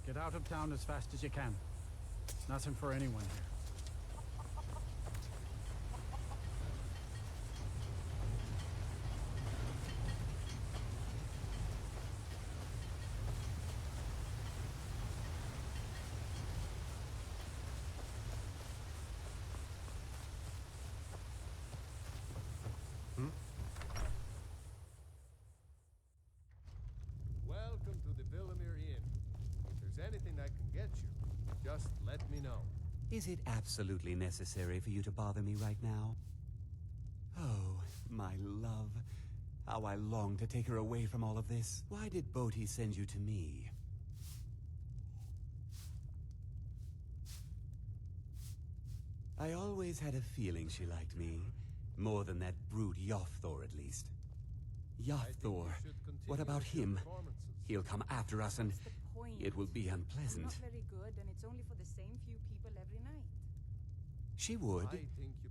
Get out of town as fast as you can. Nothing for anyone here. Welcome to the Villamere Inn. If there's anything I can get you, just let me know. Is it absolutely necessary for you to bother me right now? Oh, my love. How I long to take her away from all of this. Why did Bodhi send you to me? I always had a feeling she liked me. More than that brute Yothor, at least. Yothor. What about him? He'll come after us and it will be unpleasant. I'm not very good, and it's only for the same few people every night. She would.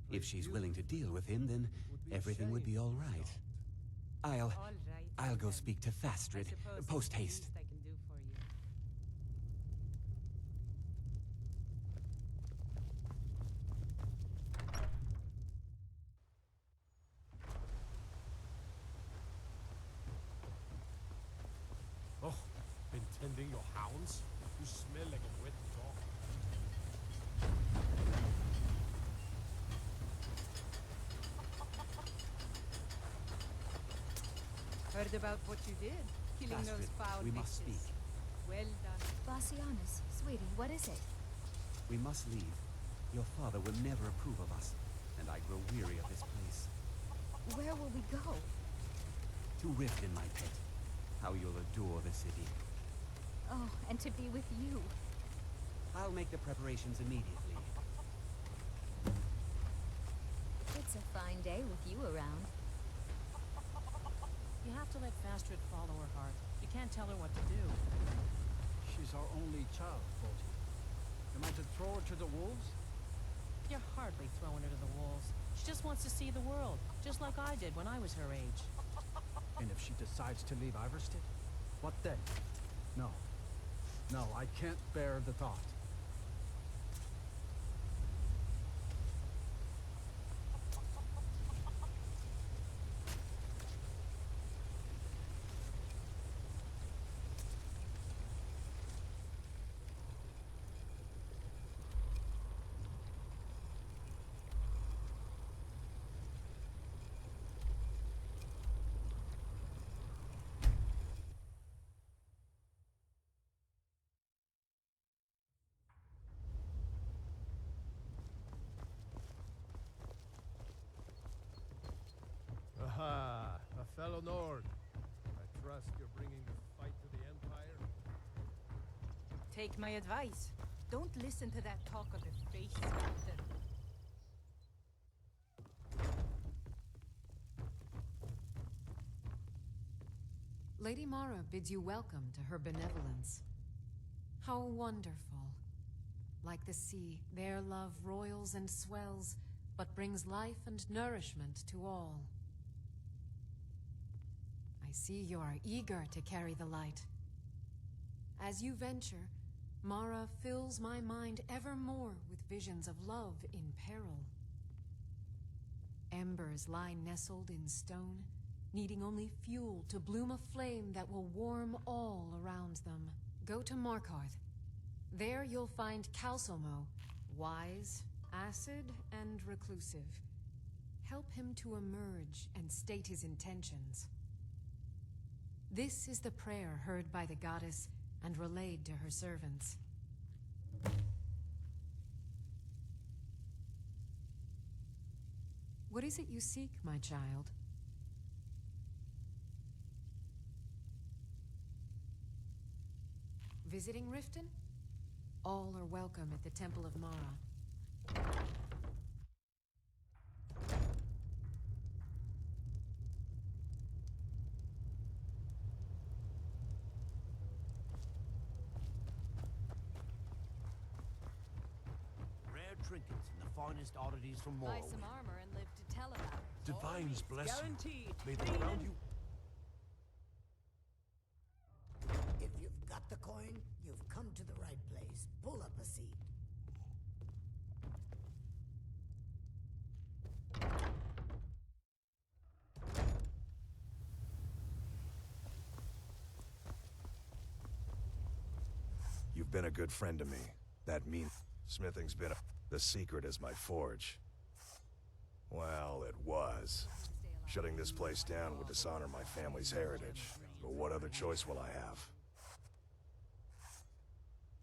If she's willing to deal with him, then everything would be all right. I'll go speak to Fastrid, post haste. I can do for you. Oh, been tending your hounds? You smell like a wet dog. Heard about what you did? Killing Fastrid, those foul we must bitches. speak. Well done. Bassianus, sweetie, what is it? We must leave. Your father will never approve of us, and I grow weary of this place. Where will we go? To Riften, my pet. How you'll adore the city. Oh, and to be with you. I'll make the preparations immediately. It's a fine day with you around. You have to let Fastrid follow her heart. You can't tell her what to do. She's our only child, Bodhi. Am I to throw her to the wolves? You're hardly throwing her to the wolves. She just wants to see the world, just like I did when I was her age. And if she decides to leave Iverstead? What then? No. No, I can't bear the thought. Aha, a fellow Nord. I trust you're bringing the fight to the Empire. Take my advice. Don't listen to that talk of the face, Captain. Lady Mara bids you welcome to her benevolence. How wonderful. Like the sea, their love roils and swells, but brings life and nourishment to all. I see you are eager to carry the light. As you venture, Mara fills my mind ever more with visions of love in peril. Embers lie nestled in stone, needing only fuel to bloom a flame that will warm all around them. Go to Markarth. There you'll find Calcelmo, wise, acid, and reclusive. Help him to emerge and state his intentions. This is the prayer heard by the goddess and relayed to her servants. What is it you seek, my child? Visiting Riften? All are welcome at the Temple of Mara. Rare trinkets and the finest oddities from Morrowind. Buy some armor and live to tell about it. Divine's blessing. Guaranteed. May the ground you... If you've got the coin, you've come to the You've been a good friend to me. That means smithing's been the secret is my forge. Well, it was. Shutting this place down would dishonor my family's heritage. But what other choice will I have?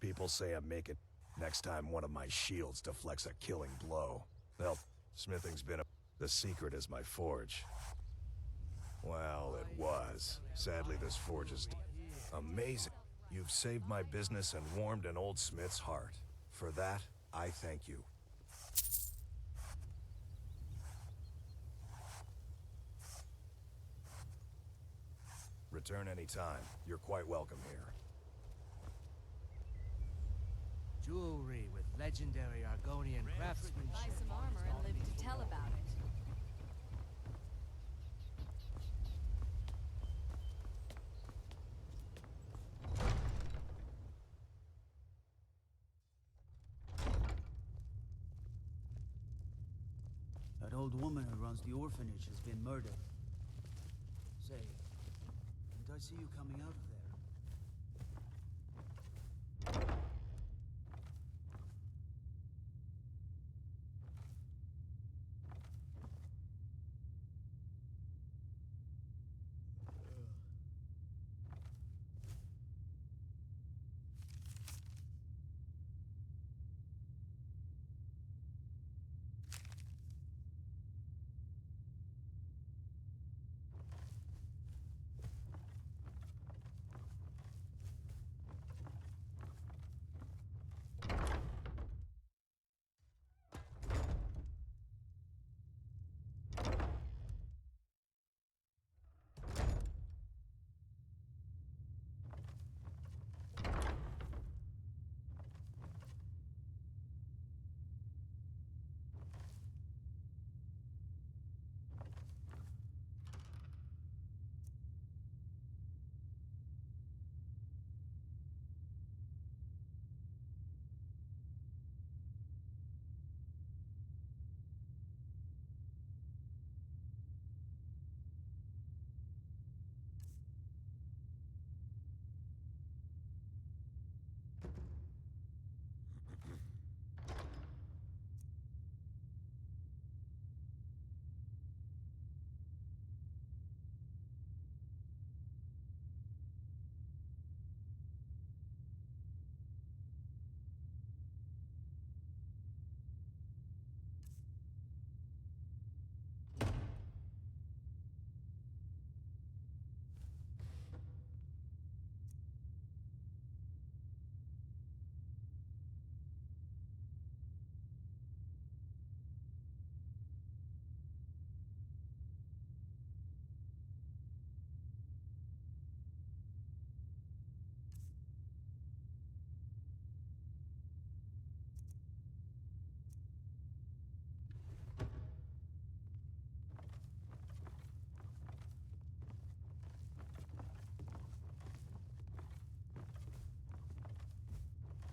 People say I'm making next time one of my shields deflects a killing blow. Well, smithing's been the secret is my forge. Well, it was. Sadly, this forge is amazing. You've saved my business and warmed an old smith's heart. For that, I thank you. Return anytime. You're quite welcome here. Jewelry with legendary Argonian craftsmanship. Buy some armor and live to tell about it. That old woman who runs the orphanage has been murdered. Say, did I see you coming out of there?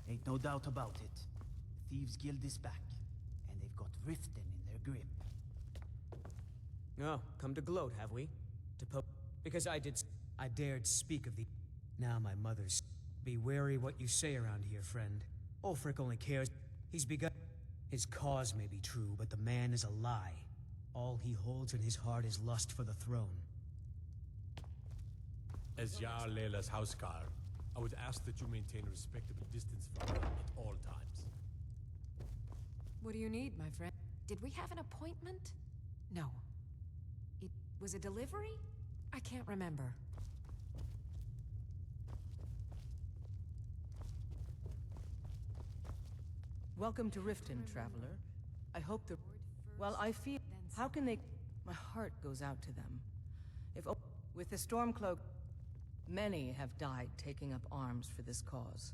Ain't no doubt about it. The Thieves Guild is back, and they've got Riften in their grip. Oh, come to gloat, have we? Because I dared speak of the... Now my mother's... Be wary what you say around here, friend. Ulfric only cares... He's begun... His cause may be true, but the man is a lie. All he holds in his heart is lust for the throne. As Jarl Layla's housecarl, I would ask that you maintain a respectable distance from her at all times. What do you need, my friend? Did we have an appointment? No. It was a delivery? I can't remember. Welcome to Riften, traveler. I hope the... Well, I feel... How can they... My heart goes out to them. If... With the Stormcloak... Many have died taking up arms for this cause.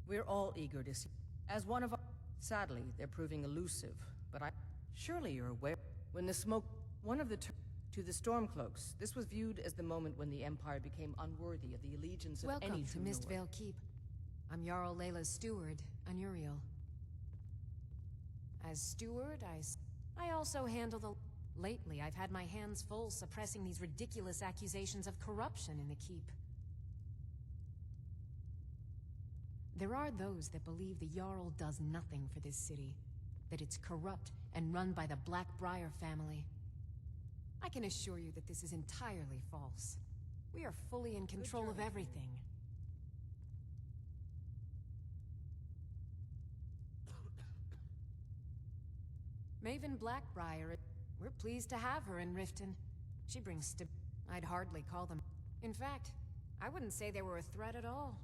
We're all eager to see... As one of our... Sadly, they're proving elusive, but I... Surely you're aware... When the smoke... One of the... To the Stormcloaks, this was viewed as the moment when the Empire became unworthy of the allegiance of any Welcome to true Mistvale Nord. Keep. I'm Jarl Layla's steward, Anuriel. As steward, I also handle the... Lately, I've had my hands full suppressing these ridiculous accusations of corruption in the Keep. There are those that believe the Jarl does nothing for this city, that it's corrupt and run by the Blackbriar family. I can assure you that this is entirely false. We are fully in control of everything. Maven Blackbriar, we're pleased to have her in Riften. She brings I'd hardly call them. In fact, I wouldn't say they were a threat at all.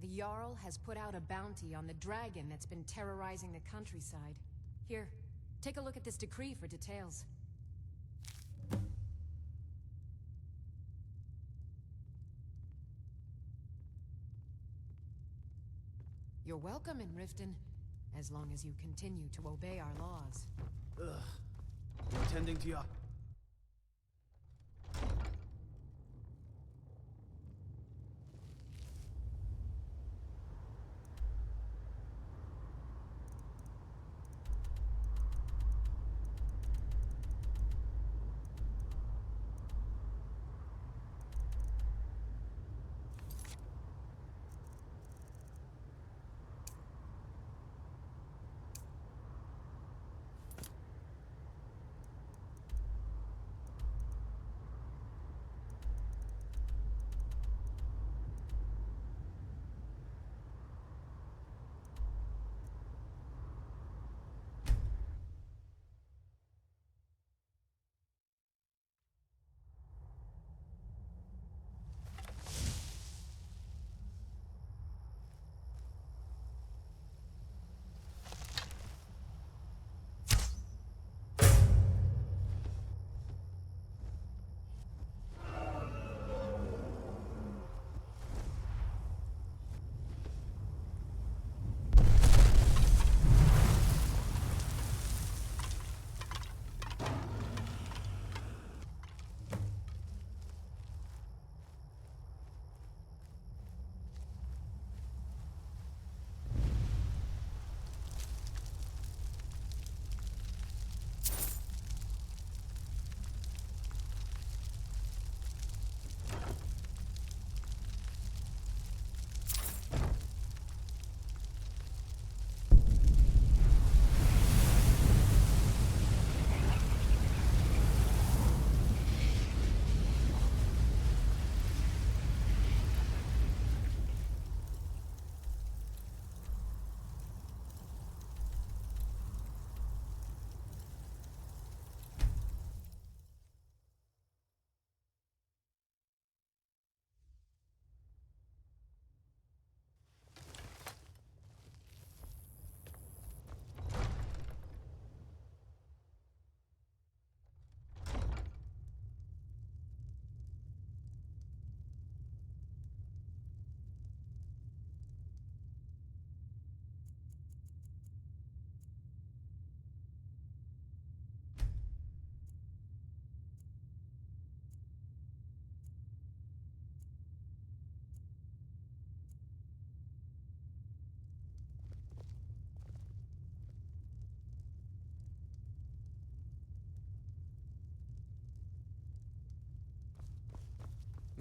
The Jarl has put out a bounty on the dragon that's been terrorizing the countryside. Here, take a look at this decree for details. You're welcome in Riften, as long as you continue to obey our laws. Ugh. Intending to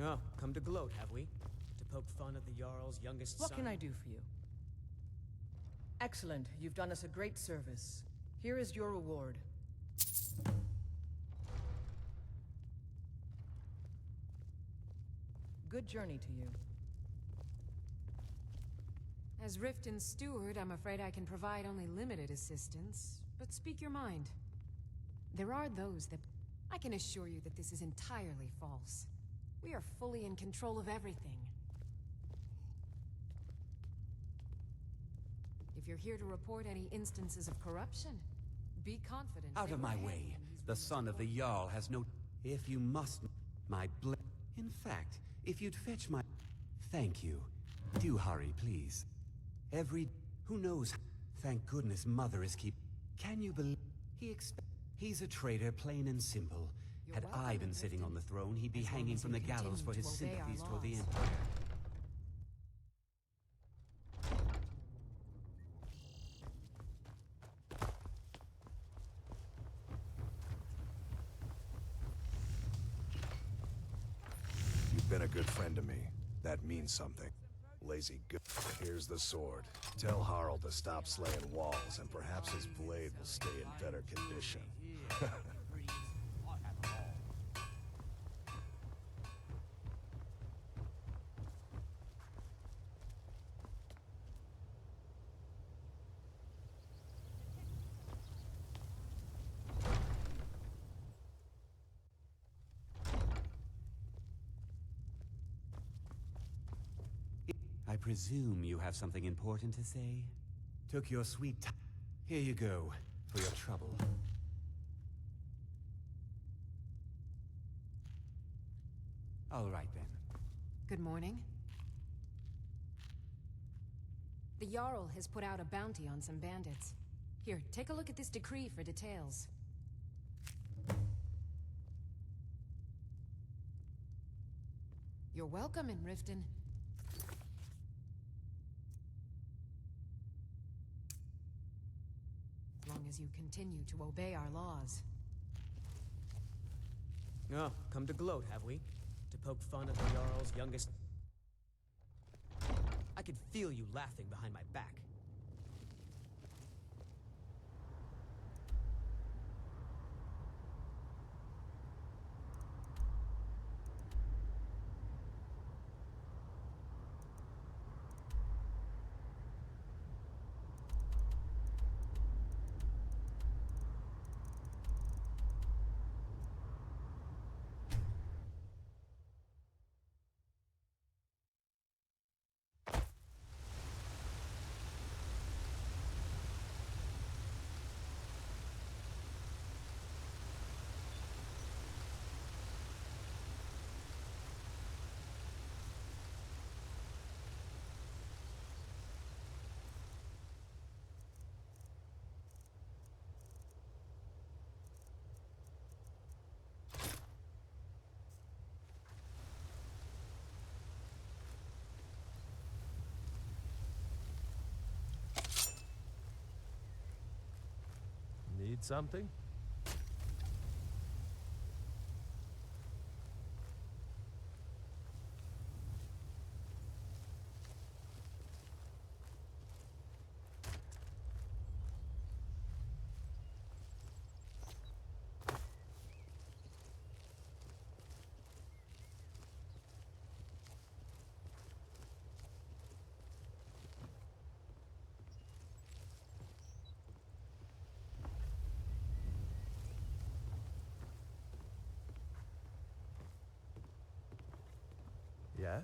Oh, come to gloat, have we? To poke fun at the Jarl's youngest son? What can I do for you? Excellent. You've done us a great service. Here is your reward. Good journey to you. As Riften's steward, I'm afraid I can provide only limited assistance, but speak your mind. There are those that... I can assure you that this is entirely false. We are fully in control of everything. If you're here to report any instances of corruption, be confident. Out of my way. The son of the Jarl has no... If you must... My In fact, if you'd fetch my... Thank you. Do hurry, please. Who knows? Thank goodness Mother is Can you believe... He's a traitor, plain and simple. Had I been sitting on the throne, he'd be hanging from the gallows for his sympathies toward the Empire. You've been a good friend to me. That means something. Lazy go. Here's the sword. Tell Harald to stop slaying walls, and perhaps his blade will stay in better condition. I presume you have something important to say? Took your sweet time. Here you go, for your trouble. All right, then. Good morning. The Jarl has put out a bounty on some bandits. Here, take a look at this decree for details. You're welcome in Riften. As long as you continue to obey our laws. Oh, come to gloat, have we? To poke fun at the Jarl's youngest... I could feel you laughing behind my back. Need something? Yeah?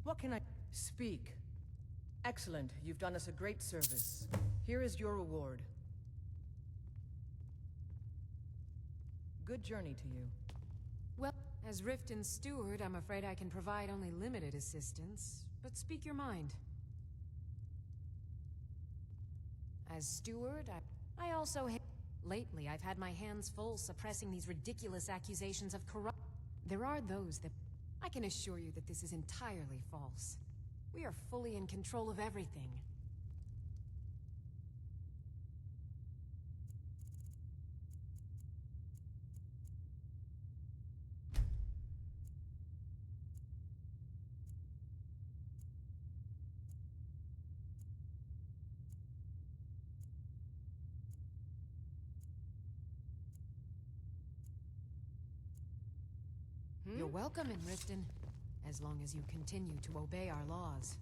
What can I... Speak. Excellent. You've done us a great service. Here is your reward. Good journey to you. Well, as Riften's steward, I'm afraid I can provide only limited assistance, but speak your mind. As steward, I also lately, I've had my hands full suppressing these ridiculous accusations of corrupt. There are those that... I can assure you that this is entirely false. We are fully in control of everything. You're welcome in Riften, as long as you continue to obey our laws.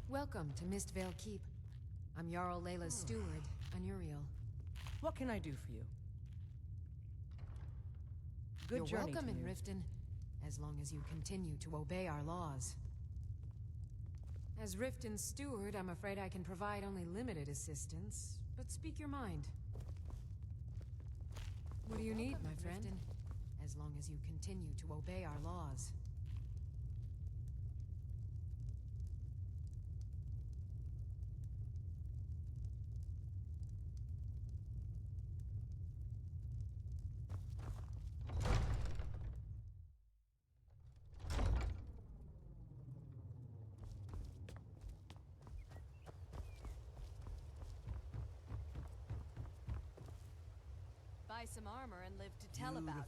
Welcome to Mistvale Keep. I'm Jarl Layla's steward, Anuriel. What can I do for you? Good You're journey welcome to in you. Riften, as long as you continue to obey our laws. As Riften's steward, I'm afraid I can provide only limited assistance, but speak your mind. What do you need, my friend? As long as you continue to obey our laws. Buy some armor and live to tell about it.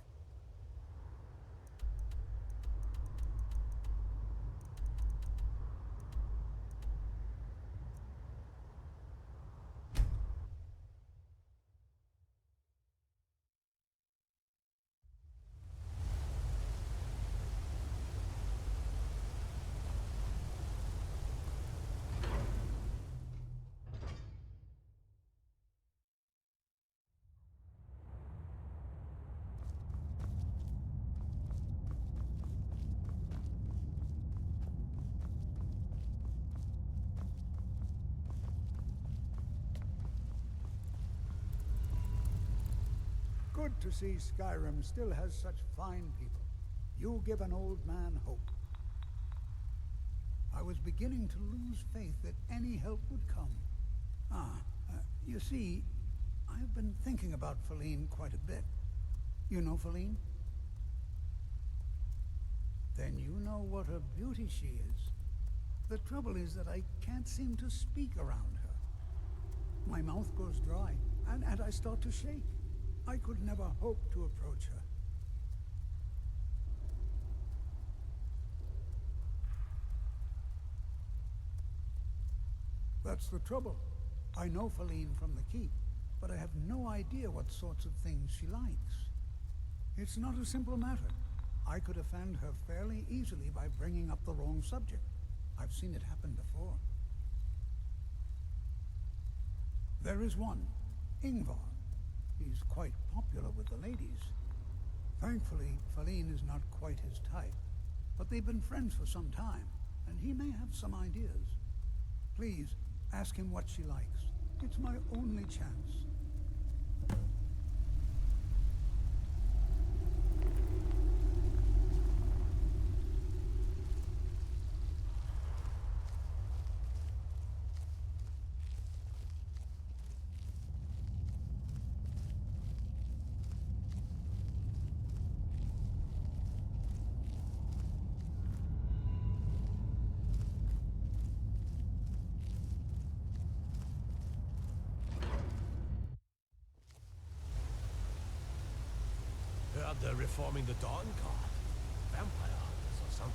Good to see Skyrim still has such fine people. You give an old man hope. I was beginning to lose faith that any help would come. You see, I've been thinking about Feline quite a bit. You know Feline? Then you know what a beauty she is. The trouble is that I can't seem to speak around her. My mouth goes dry, and I start to shake. I could never hope to approach her. That's the trouble. I know Feline from the keep, but I have no idea what sorts of things she likes. It's not a simple matter. I could offend her fairly easily by bringing up the wrong subject. I've seen it happen before. There is one, Ingvar. He's quite popular with the ladies. Thankfully, Feline is not quite his type, but they've been friends for some time, and he may have some ideas. Please, ask him what she likes. It's my only chance. They're reforming the Dawn Guard. Vampire hunters or something.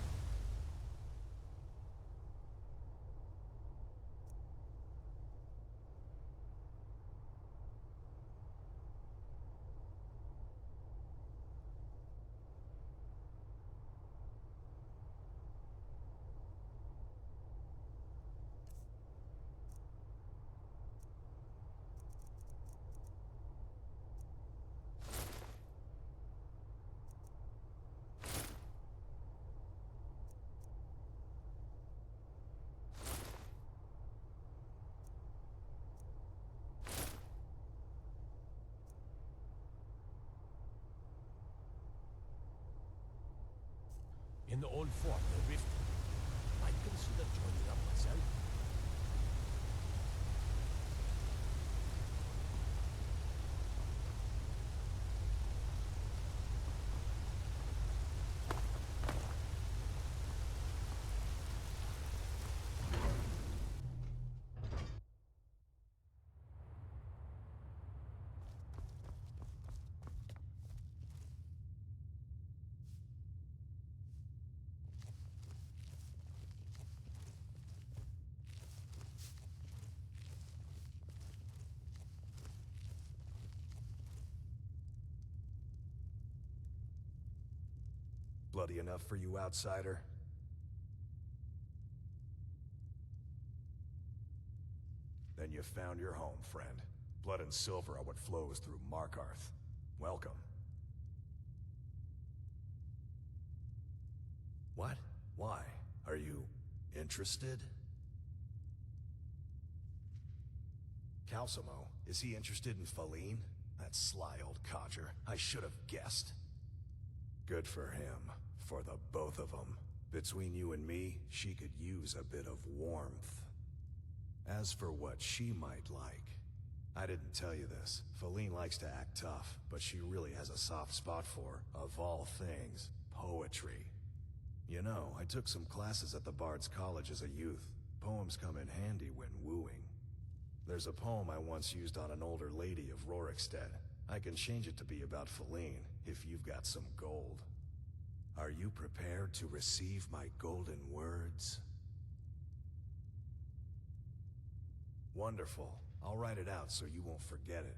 in the old fort, the Rift. I'd consider joining up myself. Bloody enough for you, outsider? Then you found your home, friend. Blood and silver are what flows through Markarth. Welcome. What? Why? Are you interested? Calcimo, is he interested in Faline? That sly old codger. I should have guessed. Good for him. For the both of them. Between you and me, she could use a bit of warmth. As for what she might like, I didn't tell you this. Faline likes to act tough, but she really has a soft spot for, of all things, poetry. You know, I took some classes at the Bard's College as a youth. Poems come in handy when wooing. There's a poem I once used on an older lady of Rorikstead. I can change it to be about Faline, if you've got some gold. Are you prepared to receive my golden words? Wonderful. I'll write it out so you won't forget it.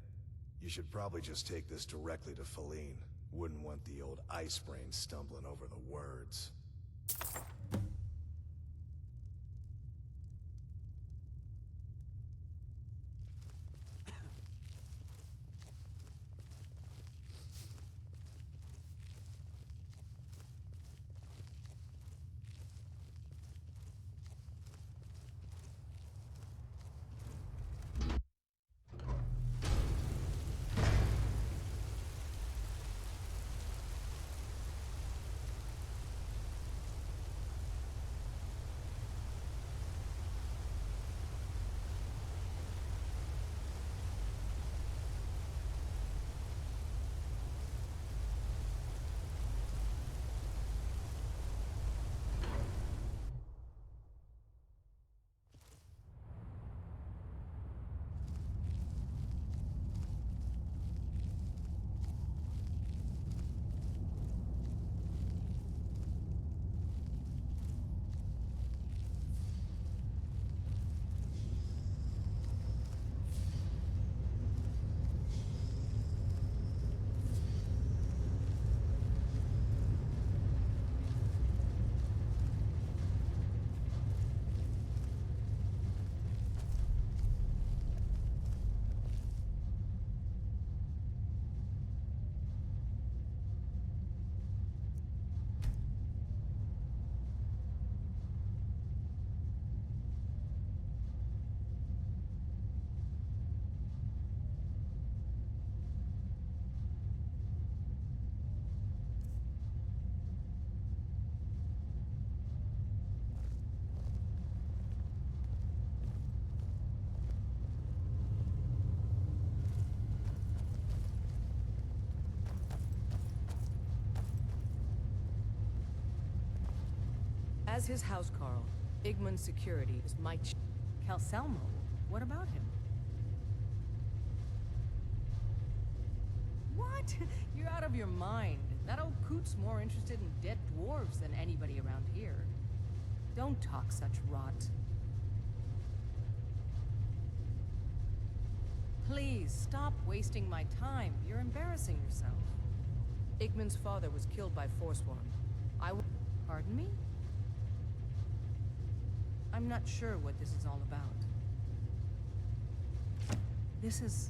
You should probably just take this directly to Faline. Wouldn't want the old ice brain stumbling over the words. As his housecarl, Igman's security is Mike Calcelmo. What about him? What? You're out of your mind. That old coot's more interested in dead dwarves than anybody around here. Don't talk such rot. Please, stop wasting my time. You're embarrassing yourself. Igman's father was killed by Forsworn. Pardon me? I'm not sure what this is all about. This is